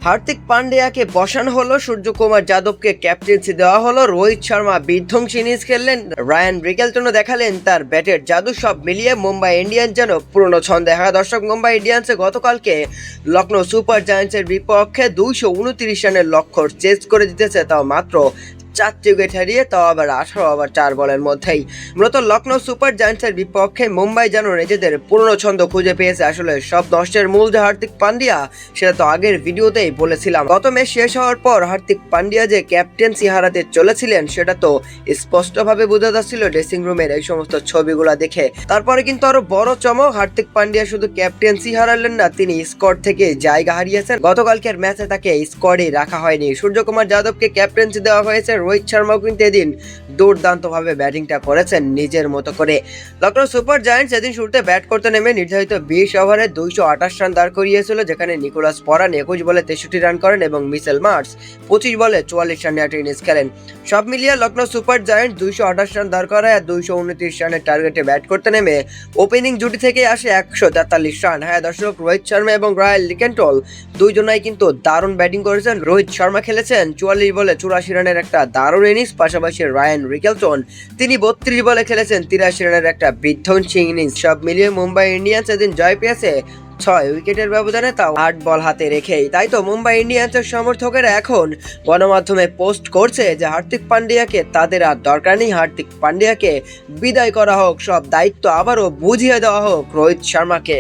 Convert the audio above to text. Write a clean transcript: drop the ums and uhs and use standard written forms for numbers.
হার্দিক পান্ডিয়াকে বসানো হলো, সূর্যকুমার যাদবকে ক্যাপ্টেন্সি দেওয়া হলো, রোহিত শর্মা বিধ্বংসী ইনিংস খেললেন, রায়ান রিকেলটনও দেখালেন তার ব্যাটের জাদু। সব মিলিয়ে মুম্বাই ইন্ডিয়ান্স যেন পুরনো ছন্দে। হ্যাঁ দর্শক, মুম্বাই ইন্ডিয়ান্সে গতকালকে লখনৌ সুপার জায়ান্টসের বিপক্ষে 229 রানের লক্ষ্য চেস করে দিতেছে, তাও মাত্র 4 উইকেট হারিয়ে, তাও আবার 18 ওভার 4 বলের মধ্যেই। মূলত লখনৌ সুপার জায়ান্টসের বিপক্ষে মুম্বাই যেন নিজেদের পুরনো ছন্দ খুঁজে পেয়েছে। আসলে সব নষ্টের মূল যে হার্দিক পান্ডিয়া, সেটা তো আগের ভিডিওতেই বলেছিলাম। গত ম্যাচ শেষ হওয়ার পর হার্দিক পান্ডিয়া যে ক্যাপ্টেন্সি হারাতে চলেছিলেন, সেটা তো স্পষ্টভাবে বোঝা যাচ্ছিল ড্রেসিং রুমের এই সমস্ত ছবিগুলো দেখে। তারপরে কিন্তু আরো বড় চমক, হার্দিক পান্ডিয়া শুধু ক্যাপ্টেন্সি হারালেন না, তিনি স্কোয়াড থেকে জায়গা হারিয়েছেন। গতকালকের ম্যাচে তাকে স্কোয়াডে রাখা হয়নি। সূর্যকুমার যাদবকে ক্যাপ্টেন্সি দেওয়া হয়েছে, রোহিত শর্মাও কিন্তু এদিন দুর্দান্তভাবে ব্যাটিংটা করেছেন নিজের মতো করে। লখনৌ সুপার জায়ান্টস এদিন শুরুতে ব্যাট করতে নেমে নির্ধারিত 20 ওভারে 228 রান দাঁড় করিয়েছিল, যেখানে নিকোলাস পরান 21 বলে 63 রান করেন এবং মিচেল মার্শ 25 বলে 44 রানের একটা ইনিংস খেলেন। সব মিলিয়ে লখনৌ সুপার জায়ান্টস 228 রান দাঁড় করায় আর 229 রানের টার্গেটে ব্যাট করতে নেমে ওপেনিং জুটি থেকে আসে 143 রান। হ্যাঁ দর্শক, রোহিত শর্মা এবং রায়ান রিকেলটন দুইজনাই কিন্তু দারুণ ব্যাটিং করেছেন। রোহিত শর্মা খেলেছেন 44 বলে 84 রানের একটা দারুণ ইনিংস, পাশাপাশি রায়ান রিকেলটন তিনি 32 বলে খেলেছেন 83 রানের একটা বিধ্বংসী ইনিংস। সব মিলিয়ে মুম্বাই ইন্ডিয়ান্স এদিন জয় পেয়েছে 6 উইকেটের ব্যবধানে, তাও 8 বল হাতে রেখেই। তাই তো মুম্বাই ইন্ডিয়ান্সের সমর্থকেরা এখন গণমাধ্যমে পোস্ট করছে যে হার্দিক পান্ডিয়াকে তাদের আর দরকার নেই, হার্দিক পান্ডিয়াকে বিদায় করা হোক, সব দায়িত্ব আবারও বুঝিয়ে দেওয়া হোক রোহিত শর্মাকে।